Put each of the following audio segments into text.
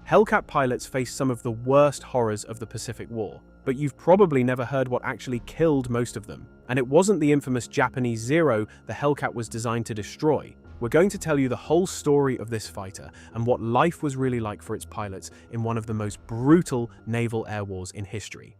Hellcat pilots faced some of the worst horrors of the Pacific War, but you've probably never heard what actually killed most of them. And it wasn't the infamous Japanese Zero the Hellcat was designed to destroy. We're going to tell you the whole story of this fighter and what life was really like for its pilots in one of the most brutal naval air wars in history.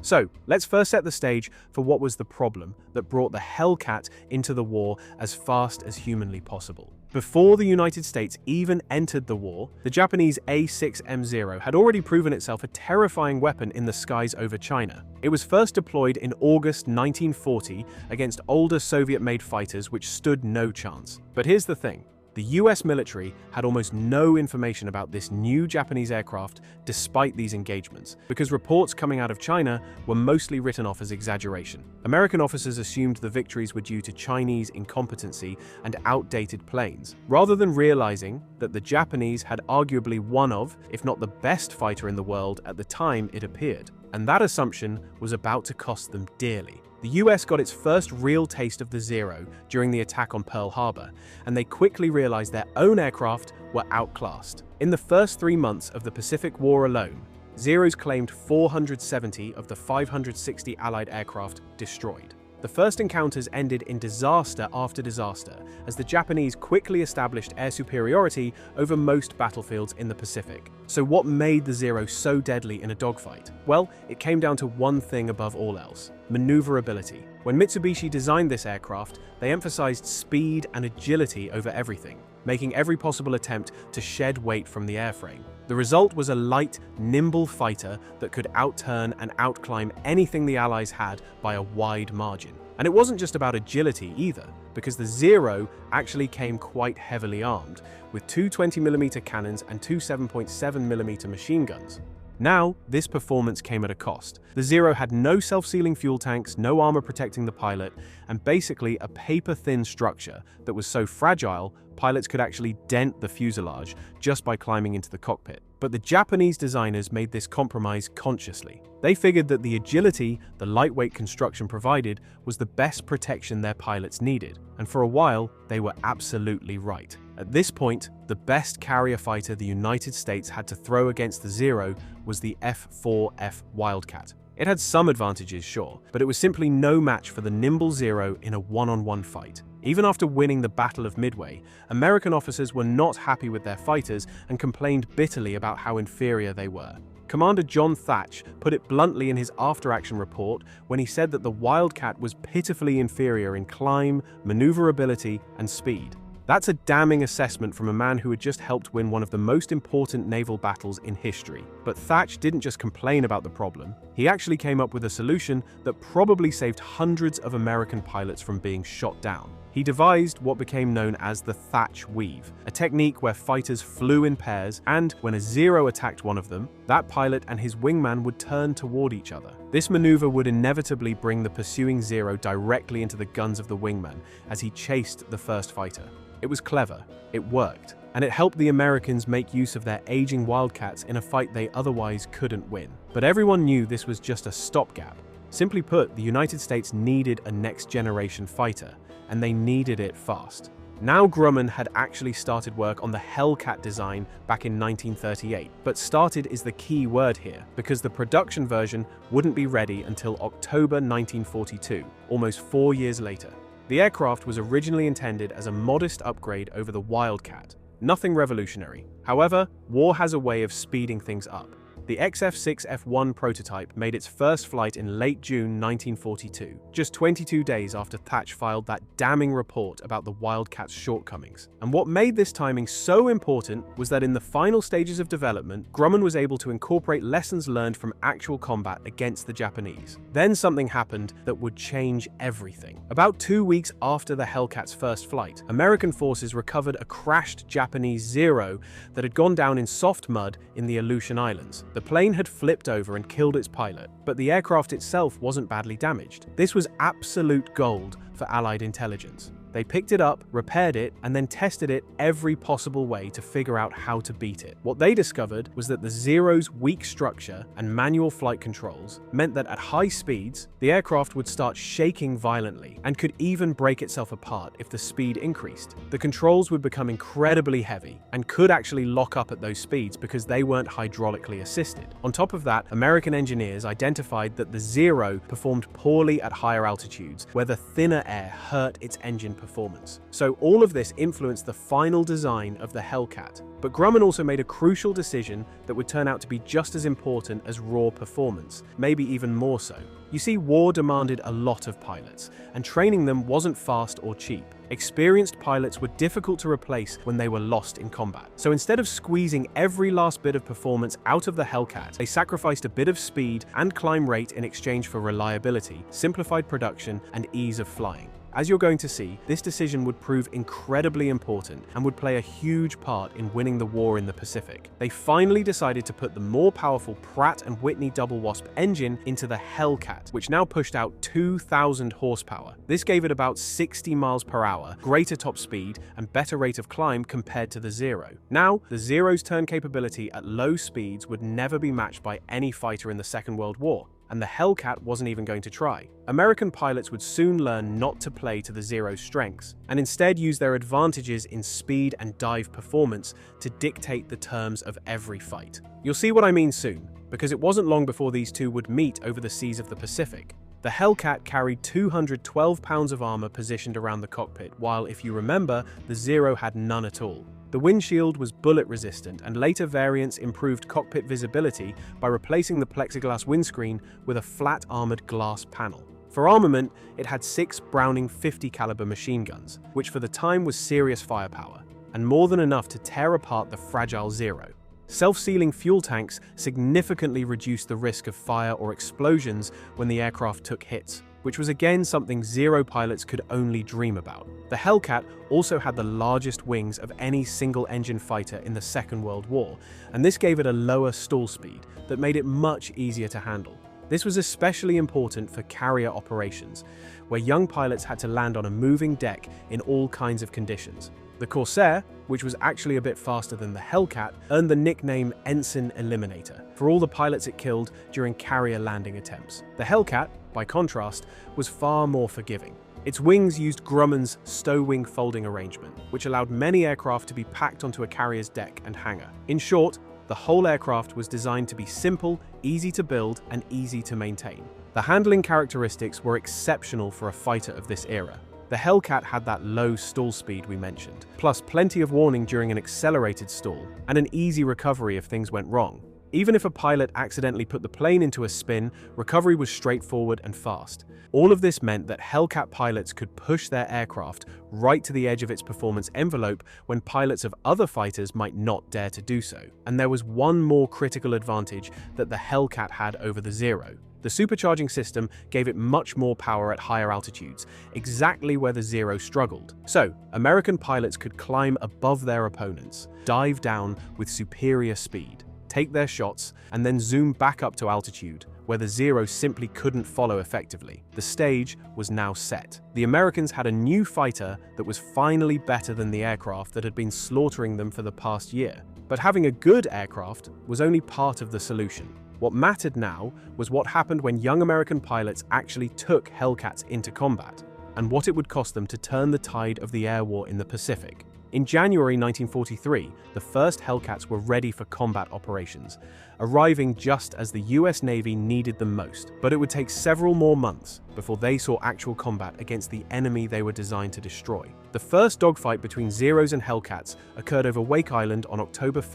So, let's first set the stage for what was the problem that brought the Hellcat into the war as fast as humanly possible. Before the United States even entered the war, the Japanese A6M Zero had already proven itself a terrifying weapon in the skies over China. It was first deployed in August 1940 against older Soviet-made fighters which stood no chance. But here's the thing. The US military had almost no information about this new Japanese aircraft despite these engagements, because reports coming out of China were mostly written off as exaggeration. American officers assumed the victories were due to Chinese incompetency and outdated planes, rather than realizing that the Japanese had arguably one of, if not the best fighter in the world at the time it appeared. And that assumption was about to cost them dearly. The US got its first real taste of the Zero during the attack on Pearl Harbor, and they quickly realized their own aircraft were outclassed. In the first 3 months of the Pacific War alone, Zeros claimed 470 of the 560 Allied aircraft destroyed. The first encounters ended in disaster after disaster, as the Japanese quickly established air superiority over most battlefields in the Pacific. So what made the Zero so deadly in a dogfight? Well, it came down to one thing above all else: maneuverability. When Mitsubishi designed this aircraft, they emphasized speed and agility over everything, making every possible attempt to shed weight from the airframe. The result was a light, nimble fighter that could outturn and outclimb anything the Allies had by a wide margin. And it wasn't just about agility either, because the Zero actually came quite heavily armed, with two 20mm cannons and two 7.7mm machine guns. Now, this performance came at a cost. The Zero had no self-sealing fuel tanks, no armor protecting the pilot, and basically a paper-thin structure that was so fragile, pilots could actually dent the fuselage just by climbing into the cockpit. But the Japanese designers made this compromise consciously. They figured that the agility the lightweight construction provided was the best protection their pilots needed, and for a while, they were absolutely right. At this point, the best carrier fighter the United States had to throw against the Zero was the F4F Wildcat. It had some advantages, sure, but it was simply no match for the nimble Zero in a one-on-one fight. Even after winning the Battle of Midway, American officers were not happy with their fighters and complained bitterly about how inferior they were. Commander John Thatch put it bluntly in his after-action report when he said that the Wildcat was pitifully inferior in climb, maneuverability, and speed. That's a damning assessment from a man who had just helped win one of the most important naval battles in history. But Thatch didn't just complain about the problem. He actually came up with a solution that probably saved hundreds of American pilots from being shot down. He devised what became known as the Thatch Weave, a technique where fighters flew in pairs, and when a Zero attacked one of them, that pilot and his wingman would turn toward each other. This maneuver would inevitably bring the pursuing Zero directly into the guns of the wingman as he chased the first fighter. It was clever, it worked, and it helped the Americans make use of their aging Wildcats in a fight they otherwise couldn't win. But everyone knew this was just a stopgap. Simply put, the United States needed a next-generation fighter, and they needed it fast. Now Grumman had actually started work on the Hellcat design back in 1938, but started is the key word here, because the production version wouldn't be ready until October 1942, almost 4 years later. The aircraft was originally intended as a modest upgrade over the Wildcat, nothing revolutionary. However, war has a way of speeding things up. The F6F prototype made its first flight in late June 1942, just 22 days after Thatch filed that damning report about the Wildcat's shortcomings. And what made this timing so important was that in the final stages of development, Grumman was able to incorporate lessons learned from actual combat against the Japanese. Then something happened that would change everything. About 2 weeks after the Hellcat's first flight, American forces recovered a crashed Japanese Zero that had gone down in soft mud in the Aleutian Islands. The plane had flipped over and killed its pilot, but the aircraft itself wasn't badly damaged. This was absolute gold for Allied intelligence. They picked it up, repaired it, and then tested it every possible way to figure out how to beat it. What they discovered was that the Zero's weak structure and manual flight controls meant that at high speeds, the aircraft would start shaking violently and could even break itself apart if the speed increased. The controls would become incredibly heavy and could actually lock up at those speeds because they weren't hydraulically assisted. On top of that, American engineers identified that the Zero performed poorly at higher altitudes, where the thinner air hurt its engine performance. So all of this influenced the final design of the Hellcat. But Grumman also made a crucial decision that would turn out to be just as important as raw performance, maybe even more so. You see, war demanded a lot of pilots, and training them wasn't fast or cheap. Experienced pilots were difficult to replace when they were lost in combat. So instead of squeezing every last bit of performance out of the Hellcat, they sacrificed a bit of speed and climb rate in exchange for reliability, simplified production, and ease of flying. As you're going to see, this decision would prove incredibly important and would play a huge part in winning the war in the Pacific. They finally decided to put the more powerful Pratt & Whitney Double Wasp engine into the Hellcat, which now pushed out 2,000 horsepower. This gave it about 60 miles per hour, greater top speed, and better rate of climb compared to the Zero. Now, the Zero's turn capability at low speeds would never be matched by any fighter in the Second World War, and the Hellcat wasn't even going to try. American pilots would soon learn not to play to the Zero's strengths, and instead use their advantages in speed and dive performance to dictate the terms of every fight. You'll see what I mean soon, because it wasn't long before these two would meet over the seas of the Pacific. The Hellcat carried 212 pounds of armor positioned around the cockpit, while, if you remember, the Zero had none at all. The windshield was bullet-resistant, and later variants improved cockpit visibility by replacing the plexiglass windscreen with a flat armored glass panel. For armament, it had 6 Browning 50 caliber machine guns, which for the time was serious firepower, and more than enough to tear apart the fragile Zero. Self-sealing fuel tanks significantly reduced the risk of fire or explosions when the aircraft took hits, which was again something Zero pilots could only dream about. The Hellcat also had the largest wings of any single-engine fighter in the Second World War, and this gave it a lower stall speed that made it much easier to handle. This was especially important for carrier operations, where young pilots had to land on a moving deck in all kinds of conditions. The Corsair, which was actually a bit faster than the Hellcat, earned the nickname Ensign Eliminator for all the pilots it killed during carrier landing attempts. The Hellcat, by contrast, was far more forgiving. Its wings used Grumman's stow-wing folding arrangement, which allowed many aircraft to be packed onto a carrier's deck and hangar. In short, the whole aircraft was designed to be simple, easy to build, and easy to maintain. The handling characteristics were exceptional for a fighter of this era. The Hellcat had that low stall speed we mentioned, plus plenty of warning during an accelerated stall, and an easy recovery if things went wrong. Even if a pilot accidentally put the plane into a spin, recovery was straightforward and fast. All of this meant that Hellcat pilots could push their aircraft right to the edge of its performance envelope when pilots of other fighters might not dare to do so. And there was one more critical advantage that the Hellcat had over the Zero. The supercharging system gave it much more power at higher altitudes, exactly where the Zero struggled. So, American pilots could climb above their opponents, dive down with superior speed, take their shots, and then zoom back up to altitude, where the Zero simply couldn't follow effectively. The stage was now set. The Americans had a new fighter that was finally better than the aircraft that had been slaughtering them for the past year. But having a good aircraft was only part of the solution. What mattered now was what happened when young American pilots actually took Hellcats into combat, and what it would cost them to turn the tide of the air war in the Pacific. In January 1943, the first Hellcats were ready for combat operations, arriving just as the US Navy needed them most. But it would take several more months before they saw actual combat against the enemy they were designed to destroy. The first dogfight between Zeros and Hellcats occurred over Wake Island on October 5,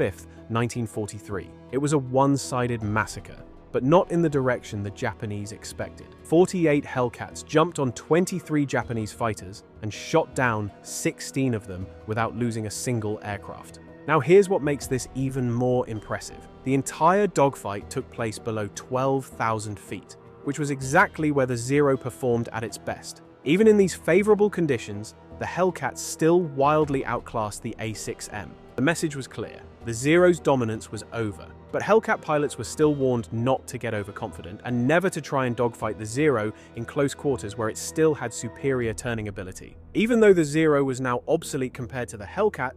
1943. It was a one-sided massacre, but not in the direction the Japanese expected. 48 Hellcats jumped on 23 Japanese fighters and shot down 16 of them without losing a single aircraft. Now here's what makes this even more impressive. The entire dogfight took place below 12,000 feet, which was exactly where the Zero performed at its best. Even in these favorable conditions, the Hellcat still wildly outclassed the A6M. The message was clear. The Zero's dominance was over. But Hellcat pilots were still warned not to get overconfident and never to try and dogfight the Zero in close quarters where it still had superior turning ability. Even though the Zero was now obsolete compared to the Hellcat,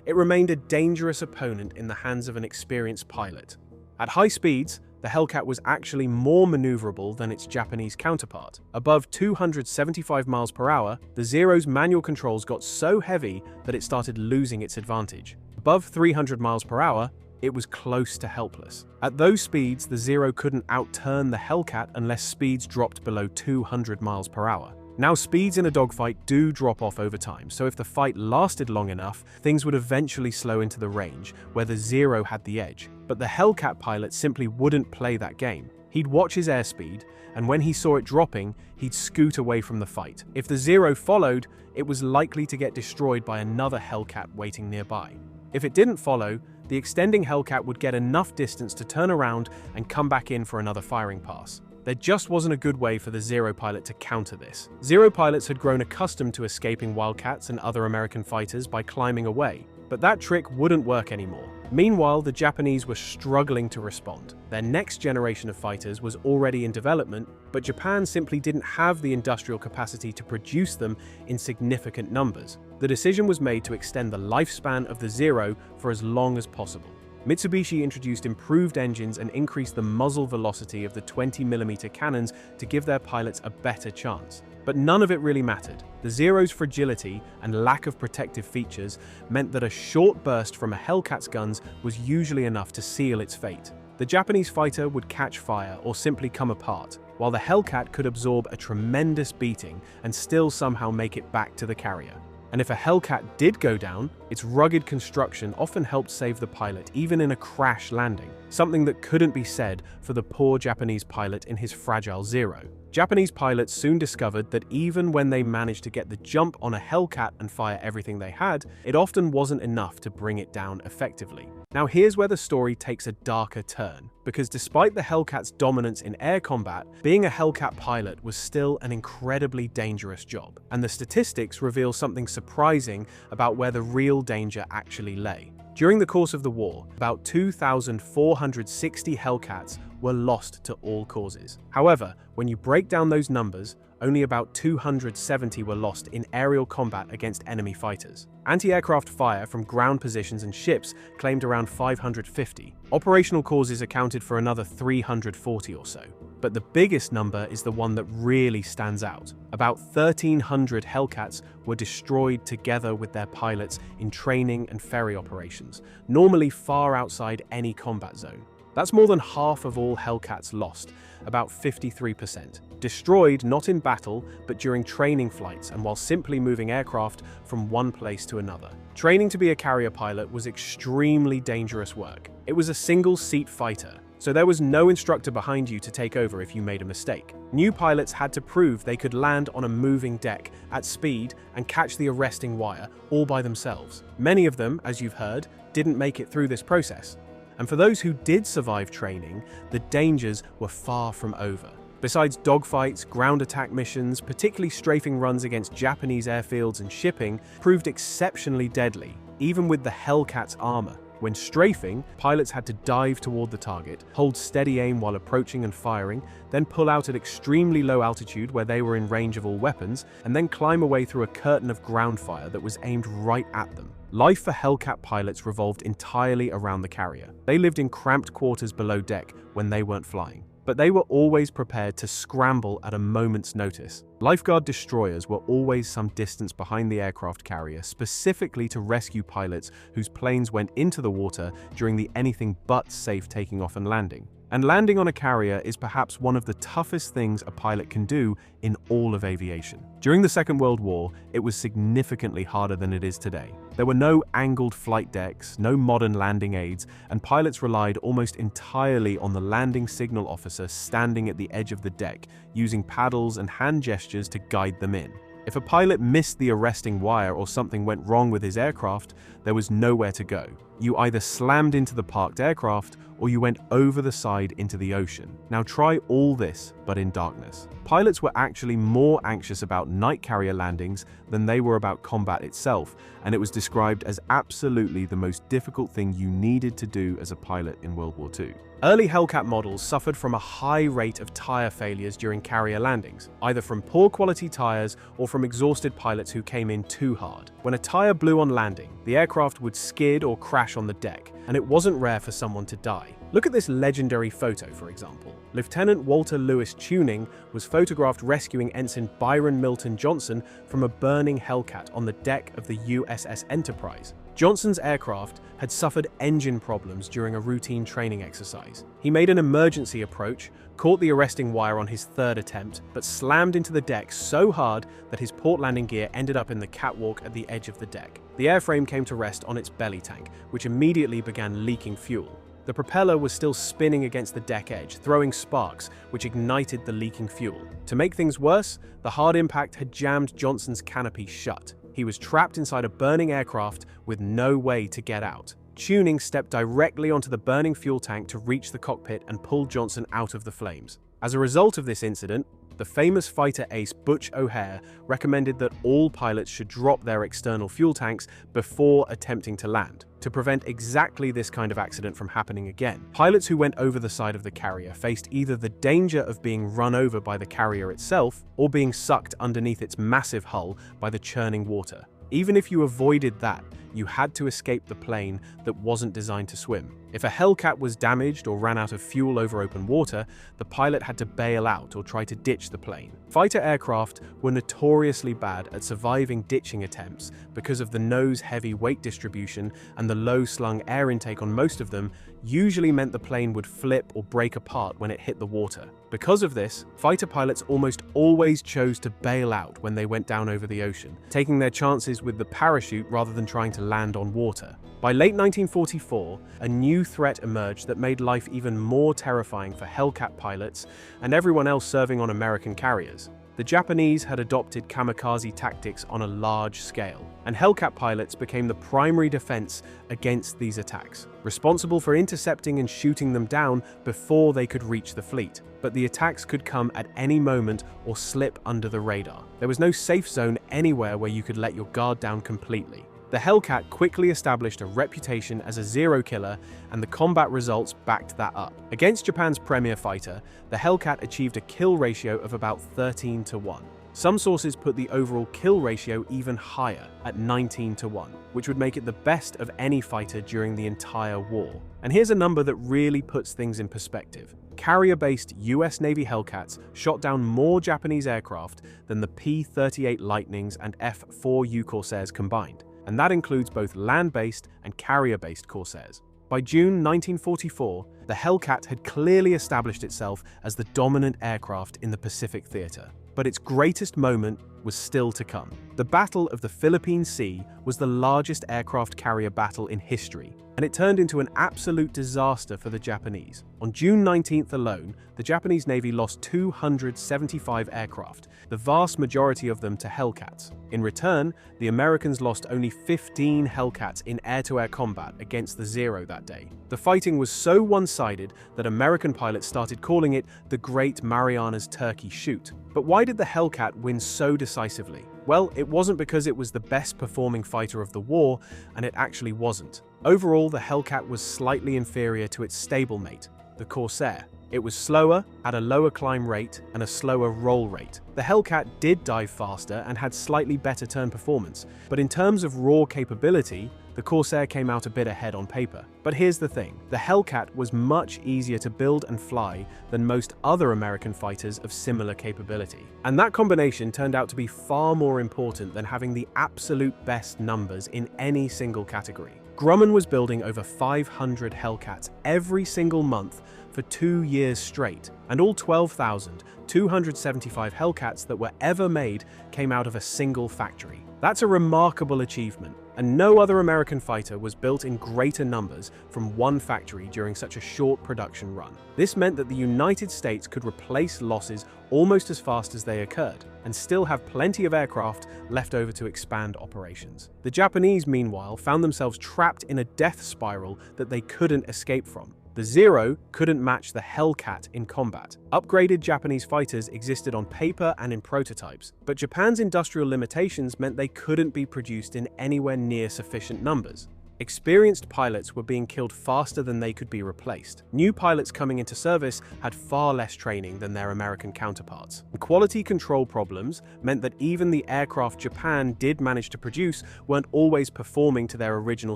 it remained a dangerous opponent in the hands of an experienced pilot. At high speeds, the Hellcat was actually more maneuverable than its Japanese counterpart. Above 275 miles per hour, the Zero's manual controls got so heavy that it started losing its advantage. Above 300 miles per hour, it was close to helpless. At those speeds, the Zero couldn't outturn the Hellcat unless speeds dropped below 200 miles per hour. Now, speeds in a dogfight do drop off over time, so if the fight lasted long enough, things would eventually slow into the range, where the Zero had the edge. But the Hellcat pilot simply wouldn't play that game. He'd watch his airspeed, and when he saw it dropping, he'd scoot away from the fight. If the Zero followed, it was likely to get destroyed by another Hellcat waiting nearby. If it didn't follow, the extending Hellcat would get enough distance to turn around and come back in for another firing pass. There just wasn't a good way for the Zero pilot to counter this. Zero pilots had grown accustomed to escaping Wildcats and other American fighters by climbing away, but that trick wouldn't work anymore. Meanwhile, the Japanese were struggling to respond. Their next generation of fighters was already in development, but Japan simply didn't have the industrial capacity to produce them in significant numbers. The decision was made to extend the lifespan of the Zero for as long as possible. Mitsubishi introduced improved engines and increased the muzzle velocity of the 20mm cannons to give their pilots a better chance. But none of it really mattered. The Zero's fragility and lack of protective features meant that a short burst from a Hellcat's guns was usually enough to seal its fate. The Japanese fighter would catch fire or simply come apart, while the Hellcat could absorb a tremendous beating and still somehow make it back to the carrier. And if a Hellcat did go down, its rugged construction often helped save the pilot even in a crash landing, something that couldn't be said for the poor Japanese pilot in his fragile Zero. Japanese pilots soon discovered that even when they managed to get the jump on a Hellcat and fire everything they had, it often wasn't enough to bring it down effectively. Now here's where the story takes a darker turn, because despite the Hellcat's dominance in air combat, being a Hellcat pilot was still an incredibly dangerous job, and the statistics reveal something surprising about where the real danger actually lay. During the course of the war, about 2,460 Hellcats were lost to all causes. However, when you break down those numbers, only about 270 were lost in aerial combat against enemy fighters. Anti-aircraft fire from ground positions and ships claimed around 550. Operational causes accounted for another 340 or so. But the biggest number is the one that really stands out. About 1,300 Hellcats were destroyed together with their pilots in training and ferry operations, normally far outside any combat zone. That's more than half of all Hellcats lost, about 53%. Destroyed not in battle, but during training flights and while simply moving aircraft from one place to another. Training to be a carrier pilot was extremely dangerous work. It was a single-seat fighter, so there was no instructor behind you to take over if you made a mistake. New pilots had to prove they could land on a moving deck at speed and catch the arresting wire all by themselves. Many of them, as you've heard, didn't make it through this process. And for those who did survive training, the dangers were far from over. Besides dogfights, ground attack missions, particularly strafing runs against Japanese airfields and shipping, proved exceptionally deadly, even with the Hellcat's armor. When strafing, pilots had to dive toward the target, hold steady aim while approaching and firing, then pull out at extremely low altitude where they were in range of all weapons, and then climb away through a curtain of ground fire that was aimed right at them. Life for Hellcat pilots revolved entirely around the carrier. They lived in cramped quarters below deck when they weren't flying, but they were always prepared to scramble at a moment's notice. Lifeguard destroyers were always some distance behind the aircraft carrier, specifically to rescue pilots whose planes went into the water during the anything but safe taking off and landing. And landing on a carrier is perhaps one of the toughest things a pilot can do in all of aviation. During the Second World War, it was significantly harder than it is today. There were no angled flight decks, no modern landing aids, and pilots relied almost entirely on the landing signal officer standing at the edge of the deck, using paddles and hand gestures to guide them in. If a pilot missed the arresting wire or something went wrong with his aircraft, there was nowhere to go. You either slammed into the parked aircraft or you went over the side into the ocean. Now try all this, but in darkness. Pilots were actually more anxious about night carrier landings than they were about combat itself, and it was described as absolutely the most difficult thing you needed to do as a pilot in World War II. Early Hellcat models suffered from a high rate of tire failures during carrier landings, either from poor quality tires or from exhausted pilots who came in too hard. When a tire blew on landing, the aircraft would skid or crash on the deck, and it wasn't rare for someone to die. Look at this legendary photo, for example. Lieutenant Walter Lewis Tuning was photographed rescuing Ensign Byron Milton Johnson from a burning Hellcat on the deck of the USS Enterprise. Johnson's aircraft had suffered engine problems during a routine training exercise. He made an emergency approach, caught the arresting wire on his third attempt, but slammed into the deck so hard that his port landing gear ended up in the catwalk at the edge of the deck. The airframe came to rest on its belly tank, which immediately began leaking fuel. The propeller was still spinning against the deck edge, throwing sparks, which ignited the leaking fuel. To make things worse, the hard impact had jammed Johnson's canopy shut. He was trapped inside a burning aircraft with no way to get out. Tuning stepped directly onto the burning fuel tank to reach the cockpit and pull Johnson out of the flames. As a result of this incident, the famous fighter ace Butch O'Hare recommended that all pilots should drop their external fuel tanks before attempting to land, to prevent exactly this kind of accident from happening again. Pilots who went over the side of the carrier faced either the danger of being run over by the carrier itself or being sucked underneath its massive hull by the churning water. Even if you avoided that, you had to escape the plane that wasn't designed to swim. If a Hellcat was damaged or ran out of fuel over open water, the pilot had to bail out or try to ditch the plane. Fighter aircraft were notoriously bad at surviving ditching attempts because of the nose-heavy weight distribution, and the low-slung air intake on most of them usually meant the plane would flip or break apart when it hit the water. Because of this, fighter pilots almost always chose to bail out when they went down over the ocean, taking their chances with the parachute rather than trying to land on water. By late 1944, a new threat emerged that made life even more terrifying for Hellcat pilots and everyone else serving on American carriers. The Japanese had adopted kamikaze tactics on a large scale, and Hellcat pilots became the primary defense against these attacks, responsible for intercepting and shooting them down before they could reach the fleet. But the attacks could come at any moment or slip under the radar. There was no safe zone anywhere where you could let your guard down completely. The Hellcat quickly established a reputation as a zero killer, and the combat results backed that up. Against Japan's premier fighter, the Hellcat achieved a kill ratio of about 13-1. Some sources put the overall kill ratio even higher, at 19-1, which would make it the best of any fighter during the entire war. And here's a number that really puts things in perspective. Carrier-based US Navy Hellcats shot down more Japanese aircraft than the P-38 Lightnings and F4U Corsairs combined, and that includes both land-based and carrier-based Corsairs. By June 1944, the Hellcat had clearly established itself as the dominant aircraft in the Pacific theater. But its greatest moment was still to come. The Battle of the Philippine Sea was the largest aircraft carrier battle in history, and it turned into an absolute disaster for the Japanese. On June 19th alone, the Japanese Navy lost 275 aircraft, the vast majority of them to Hellcats. In return, the Americans lost only 15 Hellcats in air-to-air combat against the Zero that day. The fighting was so one-sided that American pilots started calling it the Great Marianas Turkey Shoot. But why did the Hellcat win so decisively? Well, it wasn't because it was the best performing fighter of the war, and it actually wasn't. Overall, the Hellcat was slightly inferior to its stablemate, the Corsair. It was slower, had a lower climb rate, and a slower roll rate. The Hellcat did dive faster and had slightly better turn performance, but in terms of raw capability, the Corsair came out a bit ahead on paper. But here's the thing, the Hellcat was much easier to build and fly than most other American fighters of similar capability. And that combination turned out to be far more important than having the absolute best numbers in any single category. Grumman was building over 500 Hellcats every single month for 2 years straight, and all 12,275 Hellcats that were ever made came out of a single factory. That's a remarkable achievement, and no other American fighter was built in greater numbers from one factory during such a short production run. This meant that the United States could replace losses almost as fast as they occurred, and still have plenty of aircraft left over to expand operations. The Japanese, meanwhile, found themselves trapped in a death spiral that they couldn't escape from. The Zero couldn't match the Hellcat in combat. Upgraded Japanese fighters existed on paper and in prototypes, but Japan's industrial limitations meant they couldn't be produced in anywhere near sufficient numbers. Experienced pilots were being killed faster than they could be replaced. New pilots coming into service had far less training than their American counterparts. Quality control problems meant that even the aircraft Japan did manage to produce weren't always performing to their original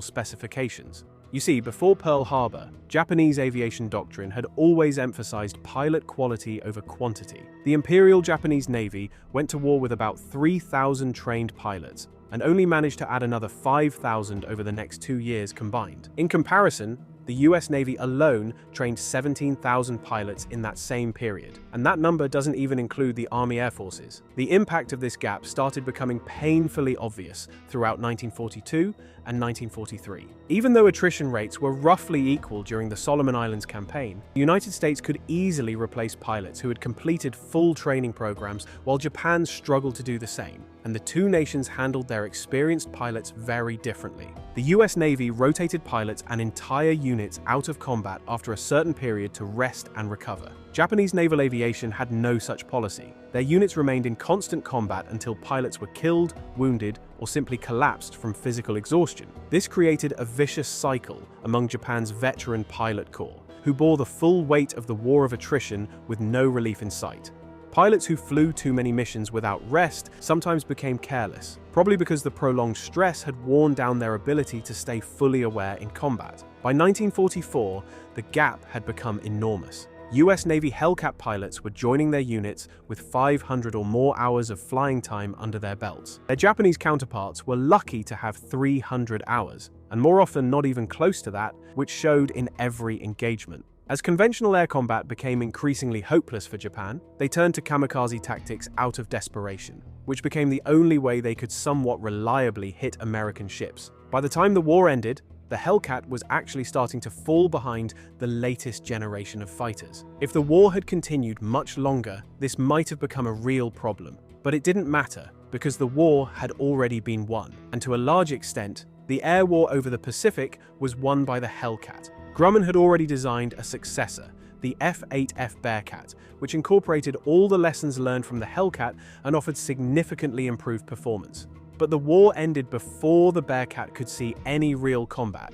specifications. You see, before Pearl Harbor, Japanese aviation doctrine had always emphasized pilot quality over quantity. The Imperial Japanese Navy went to war with about 3,000 trained pilots, and only managed to add another 5,000 over the next 2 years combined. In comparison, the US Navy alone trained 17,000 pilots in that same period, and that number doesn't even include the Army Air Forces. The impact of this gap started becoming painfully obvious throughout 1942 and 1943. Even though attrition rates were roughly equal during the Solomon Islands campaign, the United States could easily replace pilots who had completed full training programs, while Japan struggled to do the same, and the two nations handled their experienced pilots very differently. The US Navy rotated pilots and entire units out of combat after a certain period to rest and recover. Japanese naval aviation had no such policy. Their units remained in constant combat until pilots were killed, wounded, or simply collapsed from physical exhaustion. This created a vicious cycle among Japan's veteran pilot corps, who bore the full weight of the war of attrition with no relief in sight. Pilots who flew too many missions without rest sometimes became careless, probably because the prolonged stress had worn down their ability to stay fully aware in combat. By 1944, the gap had become enormous. US Navy Hellcat pilots were joining their units with 500 or more hours of flying time under their belts. Their Japanese counterparts were lucky to have 300 hours, and more often not even close to that, which showed in every engagement. As conventional air combat became increasingly hopeless for Japan, they turned to kamikaze tactics out of desperation, which became the only way they could somewhat reliably hit American ships. By the time the war ended, the Hellcat was actually starting to fall behind the latest generation of fighters. If the war had continued much longer, this might have become a real problem. But it didn't matter, because the war had already been won, and to a large extent, the air war over the Pacific was won by the Hellcat. Grumman had already designed a successor, the F8F Bearcat, which incorporated all the lessons learned from the Hellcat and offered significantly improved performance. But the war ended before the Bearcat could see any real combat.